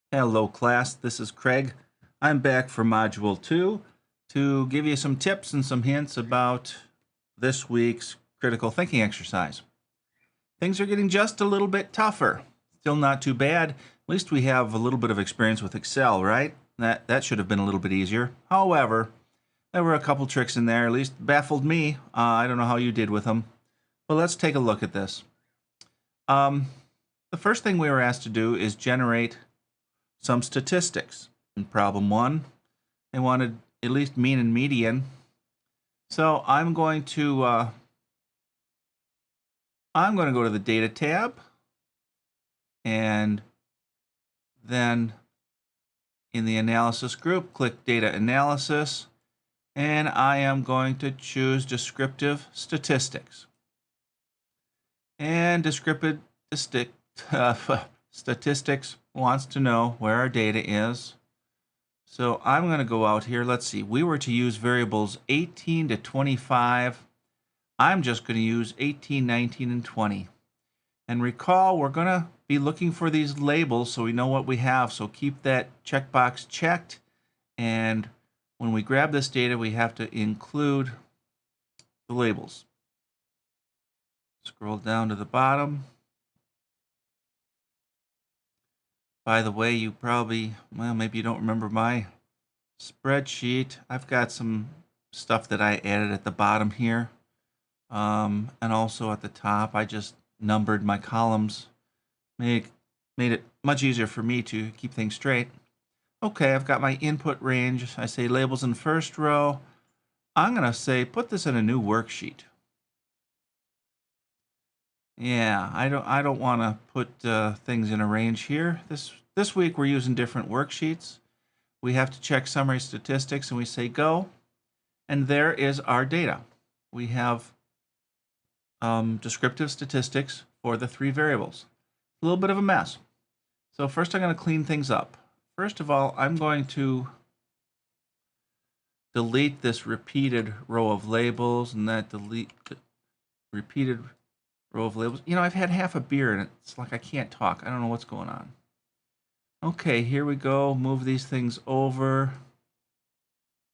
Hello class, this is Craig. I'm back for Module 2 to give you some tips and some hints about this week's critical thinking exercise. Things are getting just a little bit tougher. Still not too bad. At least we have a little bit of experience with Excel, right? That should have been a little bit easier. However, there were a couple tricks in there, at least baffled me. I don't know how you did with them. But let's take a look at this. The first thing we were asked to do is generate some statistics. In problem 1, they wanted at least mean and median. So I'm going to go to the Data tab, and then in the Analysis group, click Data Analysis, and I am going to choose Descriptive Statistics. And Descriptive Statistics wants to know where our data is. So I'm going to go out here. Let's see. We were to use variables 18 to 25. I'm just going to use 18, 19, and 20. And recall, we're going to be looking for these labels so we know what we have. So keep that checkbox checked. And when we grab this data, we have to include the labels. Scroll down to the bottom. By the way, you probably, well, maybe you don't remember my spreadsheet. I've got some stuff that I added at the bottom here. And also at the top, I just numbered my columns. Made it much easier for me to keep things straight. Okay, I've got my input range. I say labels in first row. I'm going to say put this in a new worksheet. Yeah, I don't want to put things in a range here. This week we're using different worksheets. We have to check summary statistics, and we say go, and there is our data. We have descriptive statistics for the 3 variables. A little bit of a mess. So first I'm going to clean things up. First of all, I'm going to delete this repeated row of labels, and that delete the repeated row of labels. You know, I've had half a beer and it's like I can't talk. I don't know what's going on. Okay, here we go. Move these things over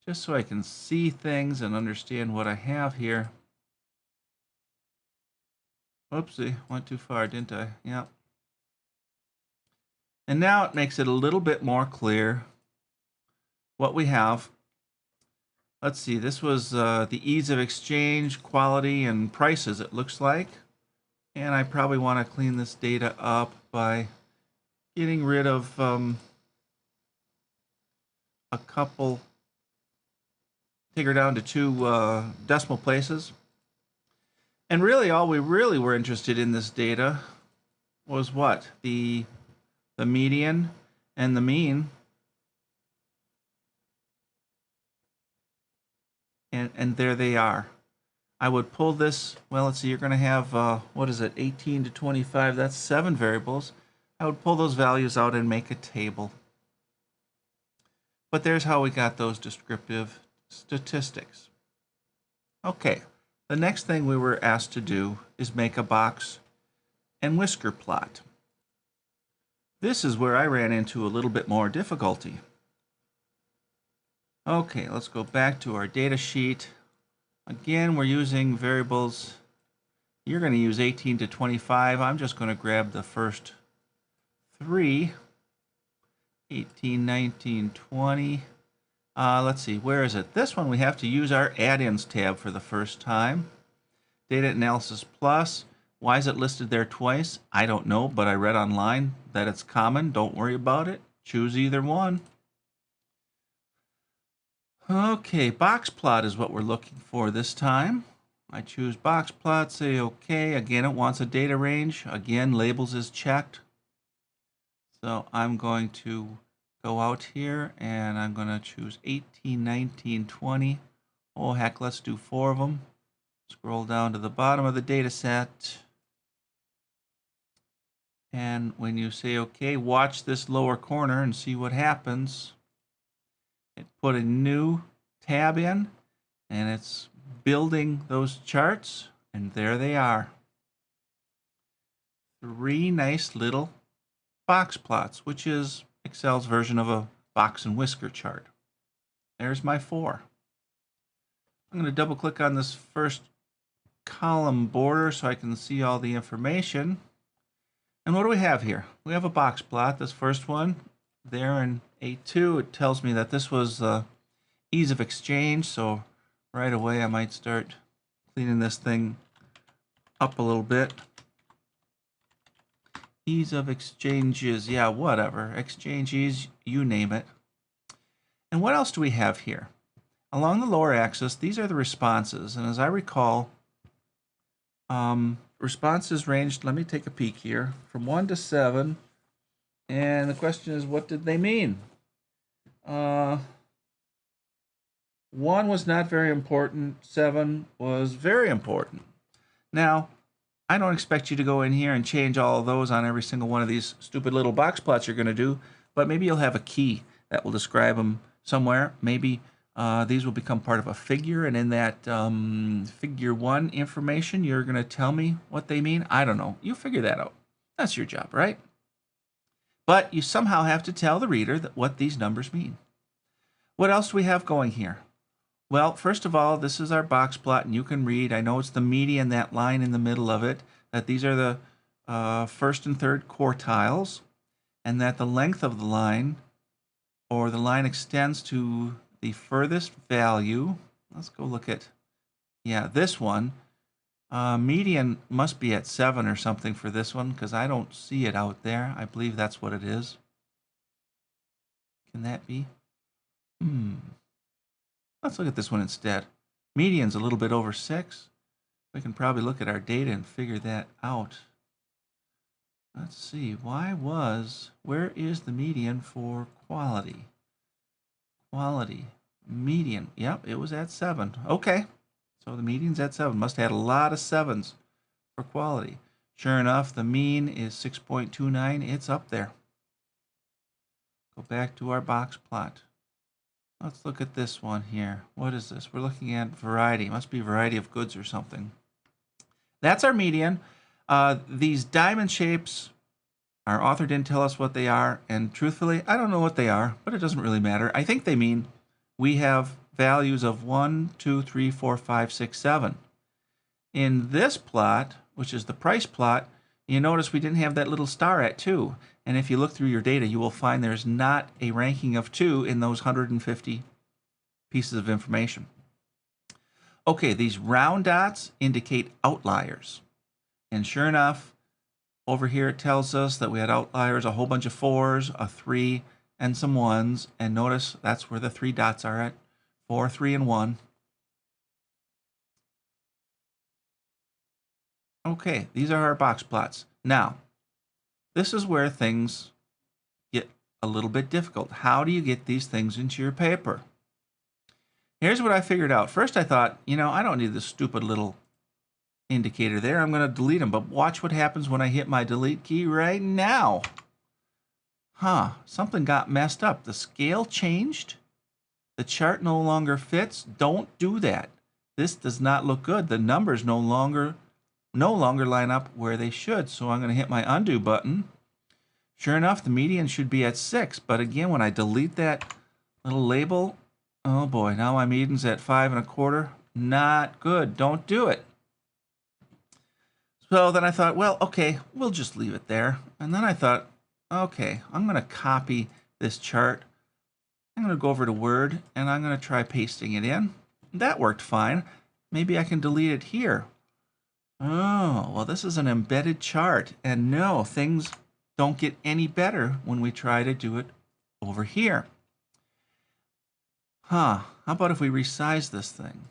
just so I can see things and understand what I have here. Oopsie, went too far, didn't I? Yeah. And now it makes it a little bit more clear what we have. Let's see, this was the ease of exchange, quality, and prices, it looks like. And I probably want to clean this data up by getting rid of a couple, take her down to 2 decimal places. And really, all we really were interested in this data was what? The median and the mean. And there they are. I would pull this, well, let's see, you're going to have, what is it, 18 to 25, that's 7 variables. I would pull those values out and make a table. But there's how we got those descriptive statistics. Okay, the next thing we were asked to do is make a box and whisker plot. This is where I ran into a little bit more difficulty. Okay, let's go back to our data sheet. Again, we're using variables. You're going to use 18 to 25. I'm just going to grab the first 3. 18, 19, 20. Let's see, where is it? This one we have to use our add-ins tab for the first time. Data Analysis Plus. Why is it listed there twice? I don't know, but I read online that it's common. Don't worry about it. Choose either one. Okay, box plot is what we're looking for this time. I choose box plot, say OK. Again, it wants a data range. Again, labels is checked. So I'm going to go out here and I'm going to choose 18, 19, 20. Oh, heck, let's do 4 of them. Scroll down to the bottom of the data set. And when you say OK, watch this lower corner and see what happens. It put a new tab in, and it's building those charts, and there they are. 3 nice little box plots, which is Excel's version of a box and whisker chart. There's my 4. I'm going to double click on this first column border so I can see all the information. And what do we have here? We have a box plot. This first one there in A2, it tells me that this was ease of exchange. So right away I might start cleaning this thing up a little bit. Ease of exchanges, yeah, whatever. Exchanges, you name it. And what else do we have here? Along the lower axis, these are the responses. And as I recall, responses ranged, let me take a peek here, from 1 to 7. And the question is, what did they mean? 1 was not very important. 7 was very important. Now, I don't expect you to go in here and change all of those on every single one of these stupid little box plots you're going to do, but maybe you'll have a key that will describe them somewhere. Maybe these will become part of a figure, and in that figure 1 information, you're going to tell me what they mean. I don't know. You figure that out. That's your job, right? But you somehow have to tell the reader what these numbers mean. What else do we have going here? Well, first of all, this is our box plot, and you can read, I know it's the median, that line in the middle of it, that these are the first and third quartiles, and that the length of the line, or the line extends to the furthest value. Let's go look at, yeah, this one. Median must be at 7 or something for this one, because I don't see it out there. I believe that's what it is. Can that be? Let's look at this one instead. Median's a little bit over 6. We can probably look at our data and figure that out. Let's see, where is the median for quality? Quality, median, yep, it was at 7. Okay, so the median's at 7. Must have had a lot of 7s for quality. Sure enough, the mean is 6.29. It's up there. Go back to our box plot. Let's look at this one here. What is this? We're looking at variety. It must be variety of goods or something. That's our median. These diamond shapes, our author didn't tell us what they are, and truthfully, I don't know what they are, but it doesn't really matter. I think they mean we have values of 1, 2, 3, 4, 5, 6, 7. In this plot, which is the price plot, you notice we didn't have that little star at 2. And if you look through your data, you will find there's not a ranking of 2 in those 150 pieces of information. Okay, these round dots indicate outliers. And sure enough, over here it tells us that we had outliers, a whole bunch of 4s, a 3, and some 1s. And notice that's where the 3 dots are at, 4, 3, and 1. Okay, these are our box plots. Now, this is where things get a little bit difficult. How do you get these things into your paper? Here's what I figured out. First I thought, I don't need this stupid little indicator there. I'm going to delete them. But watch what happens when I hit my delete key right now. Something got messed up. The scale changed. The chart no longer fits. Don't do that. This does not look good. The numbers no longer line up where they should. So I'm going to hit my undo button. Sure enough, the median should be at 6. But again, when I delete that little label, oh boy, now my median's at 5 1/4. Not good. Don't do it. So then I thought, well, okay, we'll just leave it there. And then I thought, okay, I'm going to copy this chart. I'm going to go over to Word, and I'm going to try pasting it in. That worked fine. Maybe I can delete it here. Oh, well, this is an embedded chart. And no, things don't get any better when we try to do it over here. How about if we resize this thing?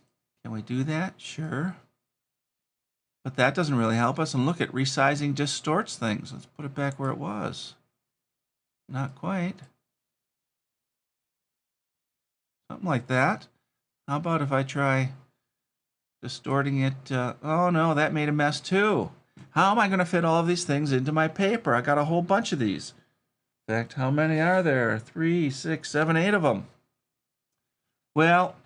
Can we do that? Sure. But that doesn't really help us. And look, at resizing distorts things. Let's put it back where it was. Not quite. Something like that. How about if I try distorting it? Oh no, that made a mess too. How am I going to fit all of these things into my paper? I got a whole bunch of these. In fact, how many are there? 3, 6, 7, 8 of them. Well,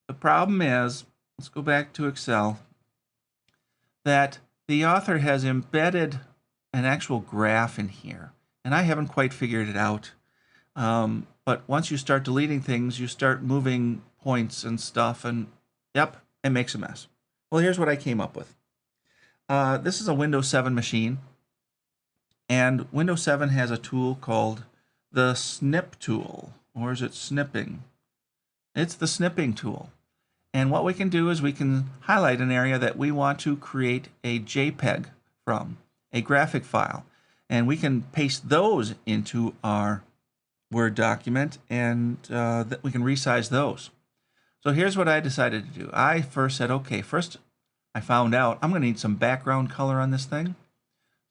the problem is, let's go back to Excel, that the author has embedded an actual graph in here. and I haven't quite figured it out. But once you start deleting things, you start moving points and stuff, and yep, it makes a mess. Well, here's what I came up with. This is a Windows 7 machine, and Windows 7 has a tool called the snip tool, or is it snipping? It's the snipping tool. And what we can do is we can highlight an area that we want to create a JPEG from, a graphic file. And we can paste those into our Word document, and we can resize those. So here's what I decided to do. I first said, okay, first I found out I'm going to need some background color on this thing.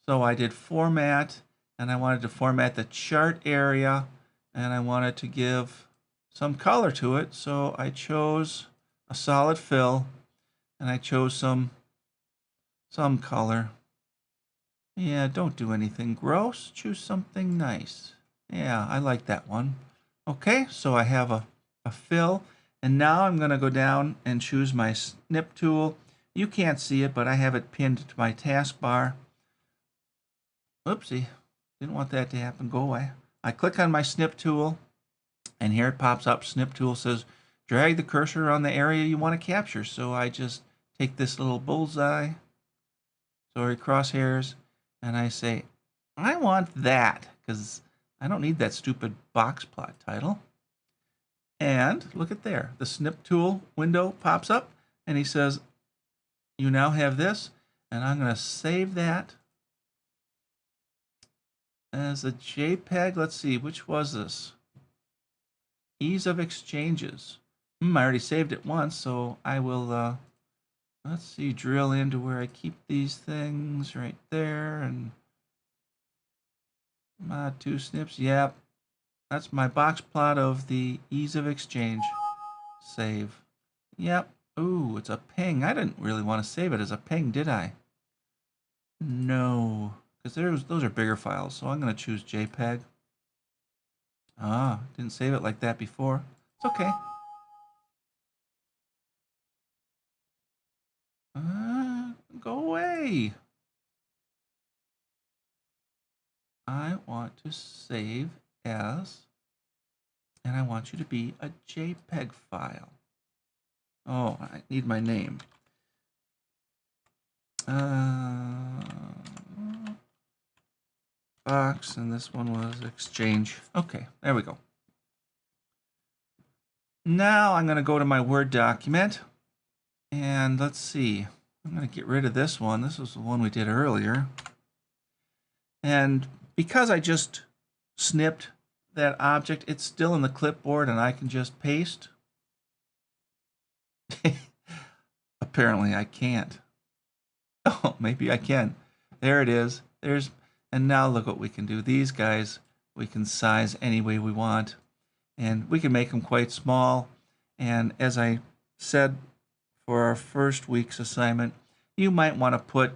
So I did format, and I wanted to format the chart area, and I wanted to give some color to it. So I chose a solid fill, and I chose some color. Yeah, don't do anything gross. Choose something nice. Yeah, I like that one. Okay, so I have a fill, and now I'm going to go down and choose my snip tool. You can't see it, but I have it pinned to my taskbar. Oopsie, didn't want that to happen. Go away. I click on my snip tool, and here it pops up. Snip tool says, drag the cursor on the area you want to capture. So I just take this little bullseye, sorry, crosshairs, and I say, I want that, because I don't need that stupid box plot title. And look at there, the snip tool window pops up, and he says, you now have this, and I'm going to save that as a JPEG. Let's see, which was this? Ease of exchanges. I already saved it once, so I will, let's see, drill into where I keep these things right there, and my two snips. Yep, that's my box plot of the ease of exchange. Save. Yep. Ooh, it's a ping. I didn't really want to save it as a ping, did I? No, because those are bigger files, so I'm going to choose JPEG. Ah, didn't save it like that before. It's okay. Go away. I want to save as, and I want you to be a JPEG file. Oh, I need my name. Box, and this one was exchange. Okay, there we go. Now I'm going to go to my Word document, and let's see. I'm going to get rid of this one. This was the one we did earlier. And because I just snipped that object, it's still in the clipboard, and I can just paste. Apparently I can't. Oh, maybe I can. There it is. And now look what we can do. These guys we can size any way we want, and we can make them quite small. And as I said for our first week's assignment, you might want to put,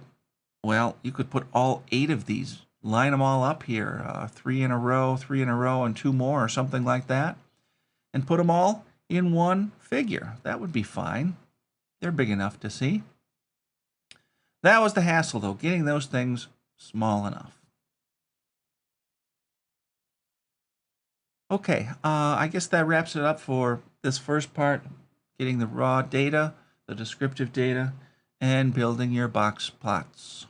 well, you could put all 8 of these, line them all up here, 3 in a row, 3 in a row, and 2 more, or something like that, and put them all in one figure. That would be fine. They're big enough to see. That was the hassle, though, getting those things small enough. Okay, I guess that wraps it up for this first part, getting the raw data, the descriptive data, and building your box plots.